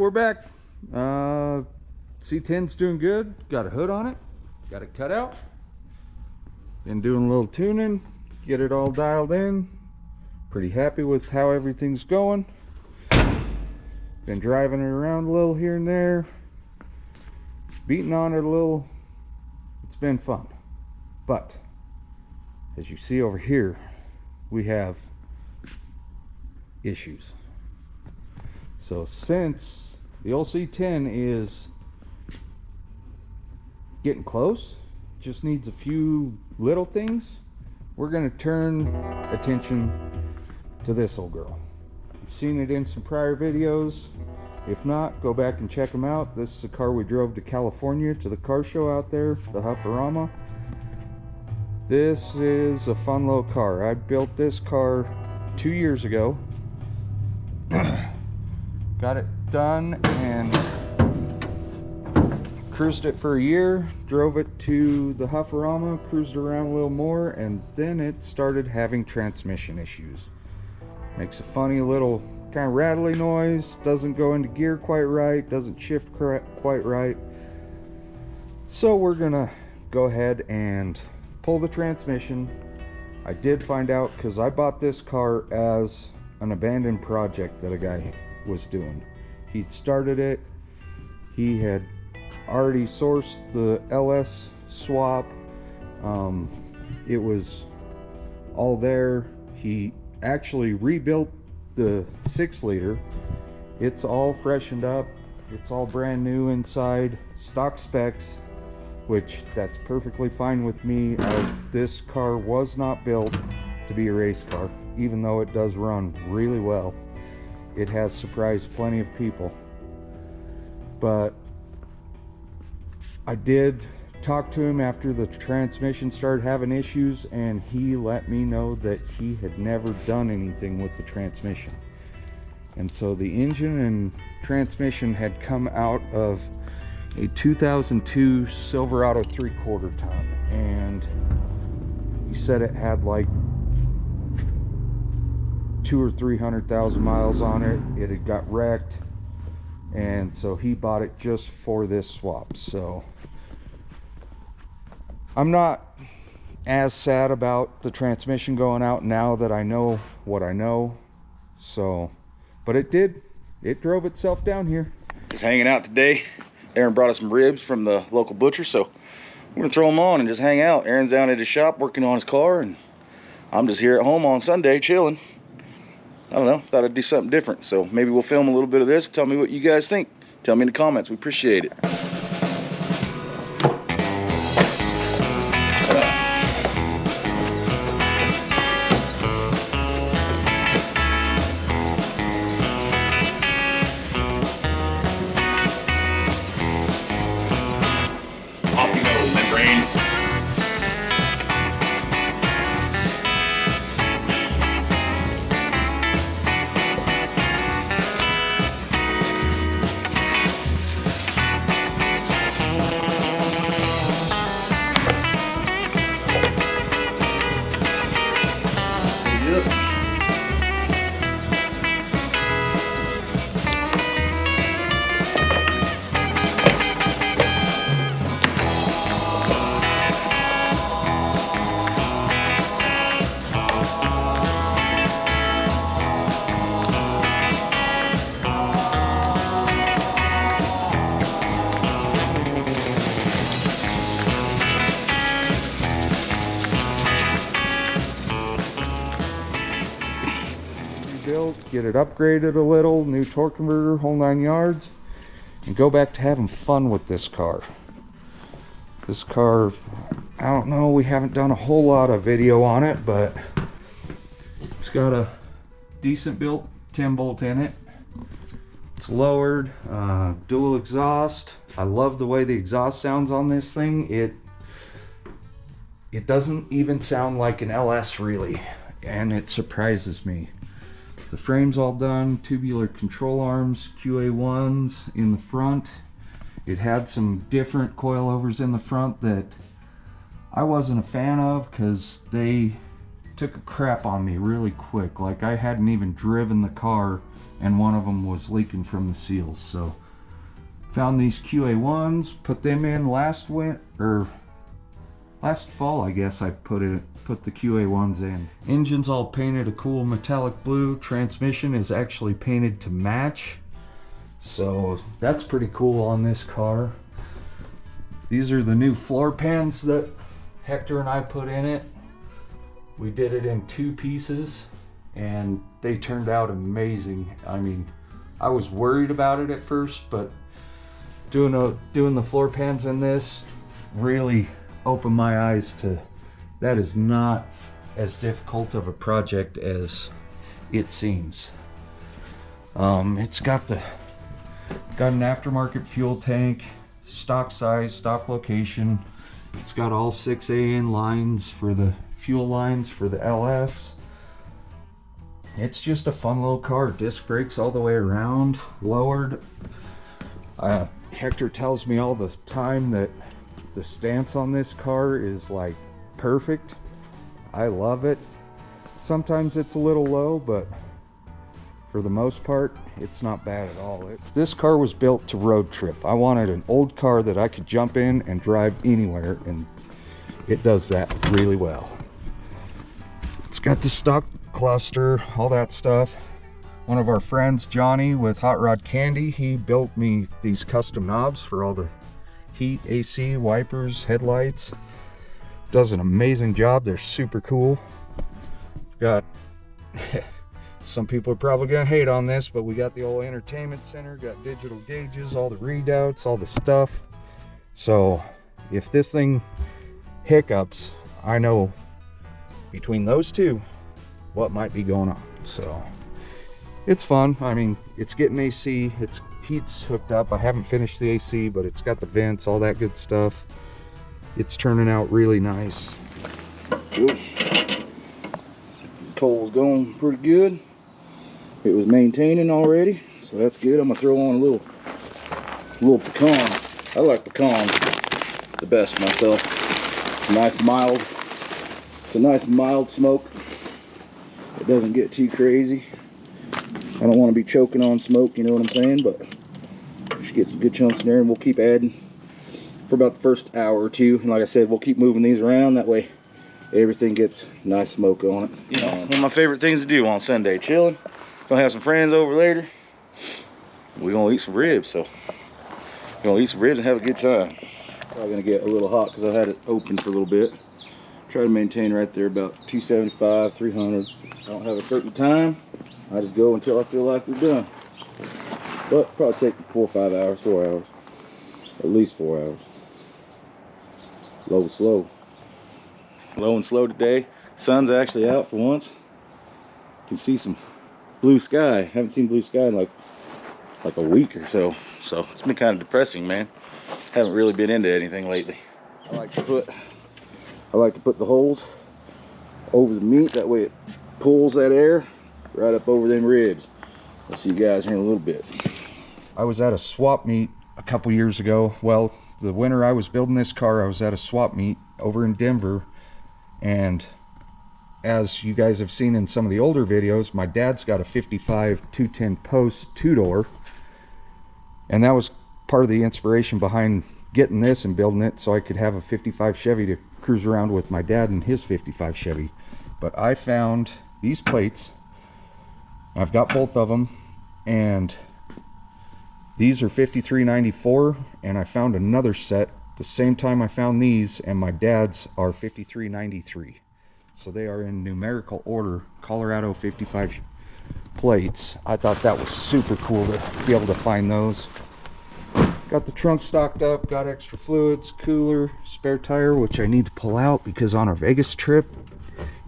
we're back. C10's doing good. Got a hood on it. Got it cut out. Been doing a little tuning. Get it all dialed in. Pretty happy with how everything's going. Been driving it around a little here and there. Beating on it a little. It's been fun. But, as you see over here, we have issues. So since the old C10 is getting close, just needs a few little things, we're going to turn attention to this old girl. You've seen it in some prior videos. If not, go back and check them out. This is a car we drove to California to the car show out there, the Huffarama. This is a fun little car. I built this car 2 years ago. Got it done and cruised it for a year, drove it to the Huffarama, cruised around a little more, and then it started having transmission issues. Makes a funny little kind of rattly noise, doesn't go into gear quite right, doesn't shift quite right. So we're gonna go ahead and pull the transmission. I did find out, because I bought this car as an abandoned project that a guy was doing. He'd started it, he had already sourced the LS swap, it was all there. He actually rebuilt the 6-liter. It's all freshened up, it's all brand new inside, stock specs, which that's perfectly fine with me. This car was not built to be a race car, even though it does run really well. It has surprised plenty of people. But I did talk to him after the transmission started having issues, and he let me know that he had never done anything with the transmission. And so the engine and transmission had come out of a 2002 Silverado 3/4 ton, and he said it had like 200,000 or 300,000 miles on it. It had got wrecked, and so he bought it just for this swap. So I'm not as sad about the transmission going out now that I know what I know. So, but it drove itself down here. Just hanging out today. Aaron brought us some ribs from the local butcher, so we're gonna throw them on and just hang out. Aaron's down at his shop working on his car, and I'm just here at home on Sunday chilling. I don't know, thought I'd do something different. So maybe we'll film a little bit of this. Tell me what you guys think. Tell me in the comments. We appreciate it. Off you go, membrane. Get it upgraded a little, new torque converter, whole 9 yards, and go back to having fun with this car. This car, I don't know, we haven't done a whole lot of video on it, but it's got a decent built 10 bolt in it. It's lowered, dual exhaust. I love the way the exhaust sounds on this thing. It doesn't even sound like an LS really, and it surprises me. The frame's all done, tubular control arms, QA1s in the front. It had some different coilovers in the front that I wasn't a fan of because they took a crap on me really quick. Like I hadn't even driven the car and one of them was leaking from the seals. So found these QA1s, put them in last fall, I guess. I put the QA1s in. Engine's all painted a cool metallic blue. Transmission is actually painted to match, so that's pretty cool on this car. These are the new floor pans that Hector and I put in it. We did it in 2 pieces and they turned out amazing. I mean, I was worried about it at first, but doing the floor pans in this really opened my eyes to that is not as difficult of a project as it seems. It's got an aftermarket fuel tank, stock size, stock location. It's got all 6 AN lines for the fuel lines for the LS. It's just a fun little car. Disc brakes all the way around, lowered. Hector tells me all the time that the stance on this car is like perfect. I love it. Sometimes it's a little low, but for the most part, it's not bad at all. This car was built to road trip. I wanted an old car that I could jump in and drive anywhere, and it does that really well. It's got the stock cluster, all that stuff. One of our friends, Johnny with Hot Rod Candy, he built me these custom knobs for all the heat, AC, wipers, headlights. Does an amazing job. They're super cool. Got some people are probably gonna hate on this, but we got the old entertainment center, got digital gauges, all the readouts, all the stuff. So if this thing hiccups, I know between those two what might be going on. So it's fun. I mean, it's getting AC, it's heat's hooked up. I haven't finished the AC, but it's got the vents, all that good stuff. It's turning out really nice. Good. Coal's going pretty good. It was maintaining already, so that's good. I'm gonna throw on a little pecan. I like pecan the best myself. It's a nice mild smoke. It doesn't get too crazy. I don't want to be choking on smoke, you know what I'm saying, but we should get some good chunks in there, and we'll keep adding for about the first hour or two. And like I said, we'll keep moving these around, that way everything gets nice smoke on it. You know, one of my favorite things to do on Sunday, chilling. Gonna have some friends over later. We're gonna eat some ribs, so we're gonna eat some ribs and have a good time. Probably gonna get a little hot because I had it open for a little bit. Try to maintain right there about 275, 300. I don't have a certain time. I just go until I feel like they're done. But probably take 4 or 5 hours, 4 hours. At least 4 hours. Low and slow. Low and slow today. Sun's actually out for once. You can see some blue sky. Haven't seen blue sky in like a week or so. So it's been kind of depressing, man. Haven't really been into anything lately. I like to put the holes over the meat. That way it pulls that air right up over them ribs. I'll see you guys here in a little bit. I was at a swap meet a couple years ago. Well, the winter I was building this car, I was at a swap meet over in Denver, and as you guys have seen in some of the older videos, my dad's got a 55 210 post 2-door, and that was part of the inspiration behind getting this and building it, so I could have a 55 Chevy to cruise around with my dad and his 55 Chevy. But I found these plates. I've got both of them, and these are 5394, and I found another set the same time I found these, and my dad's are 5393. So they are in numerical order, Colorado 55 plates. I thought that was super cool to be able to find those. Got the trunk stocked up, got extra fluids, cooler, spare tire, which I need to pull out because on our Vegas trip,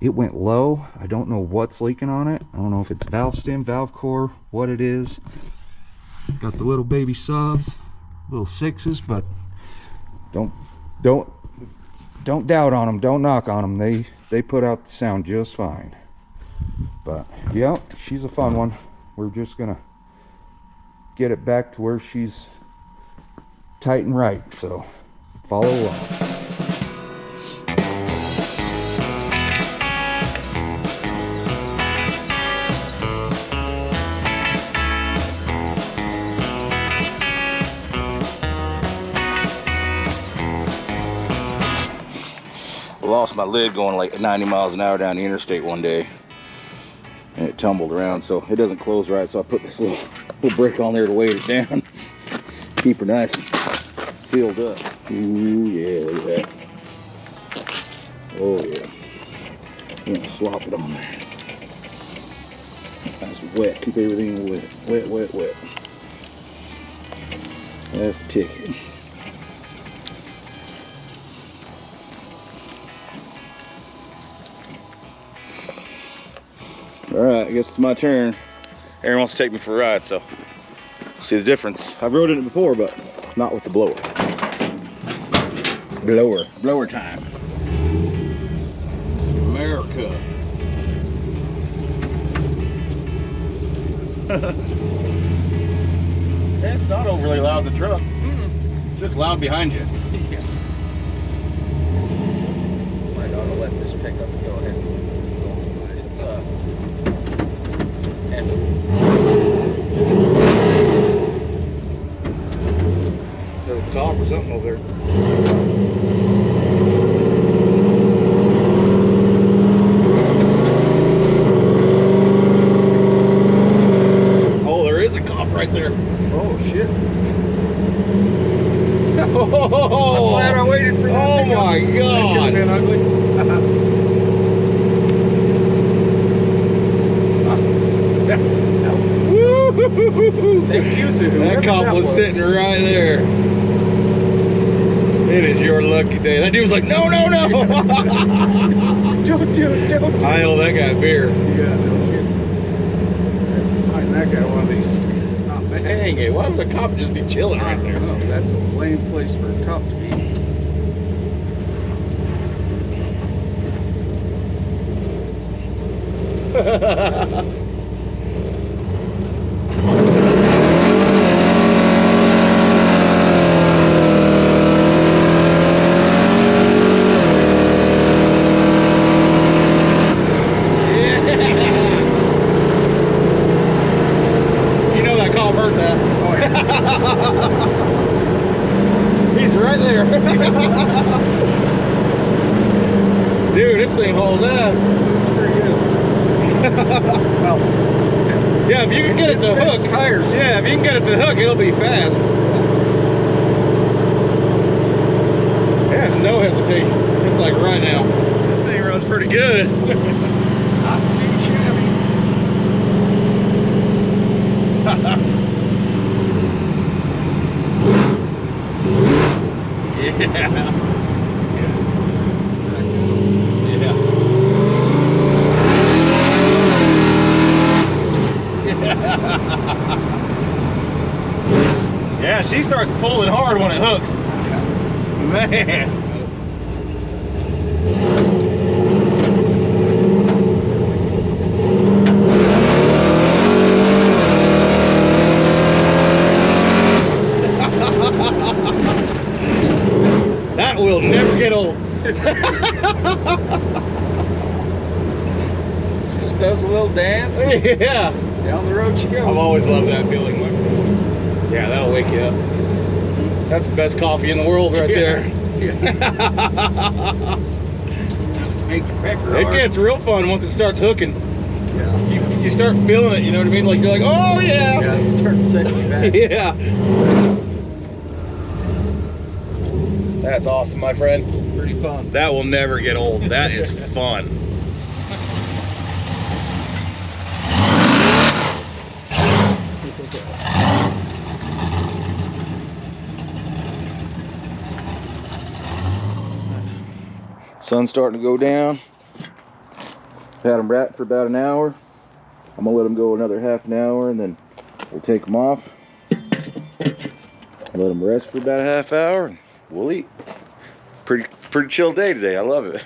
it went low. I don't know what's leaking on it. I don't know if it's valve stem, valve core, what it is. Got the little baby subs, little 6s, but don't doubt on them. Don't knock on them. They put out the sound just fine. But yeah, she's a fun one. We're just gonna get it back to where she's tight and right. So follow along. lost my lid going like 90 miles an hour down the interstate one day, and it tumbled around, so it doesn't close right. So I put this little brick on there to weight it down, keep her nice and sealed up. Ooh yeah, look at that. Oh yeah. I'm gonna slop it on there. Nice and wet. Keep everything wet. Wet, wet, wet. That's the ticket. Alright, I guess it's my turn. Aaron wants to take me for a ride, so see the difference. I've rode in it before, but not with the blower. It's blower time. America. It's not overly loud, the truck. It's just loud behind you. Yeah. Might ought to let this pickup go ahead. It's There's a cop or something over there. Oh, there is a cop right there. oh shit. Oh, I'm glad I waited for that. oh my That could God. have been ugly. Thank you to That whoever cop was sitting right there. It is your lucky day. That dude was like, no, no, no. Don't do it, don't do it. I owe that guy beer. Yeah, no shit. Finding that guy one of these is not bad. Dang it, why would the cop just be chilling I right don't there? know. That's a lame place for a cop to be. You know that cop heard that. Oh, yeah. He's right there. Dude, this thing hauls ass. It's pretty good. Well, Yeah, if you can get it to it's hook. tires. Yeah, if you can get it to hook, it'll be fast. Yeah, it's no hesitation. It's like right now. This thing runs pretty good. Not too shabby. Yeah. Yeah, she starts pulling hard when it hooks. Man. That will never get old. Just does a little dance. Yeah. Down the road she goes. I've always loved that feeling. Yeah, that'll wake you up. That's the best coffee in the world right there. Yeah. Make your pecker It hard. gets real fun once it starts hooking. Yeah. You start feeling it, you know what I mean? Like you're like, oh yeah. Yeah, it starts setting you back. Yeah. That's awesome, my friend. Pretty fun. That will never get old. That is fun. Sun's starting to go down. Had them wrapped for about an hour. I'm gonna let them go another half an hour and then we'll take them off. Let them rest for about a half hour and we'll eat. Pretty chill day today. I love it.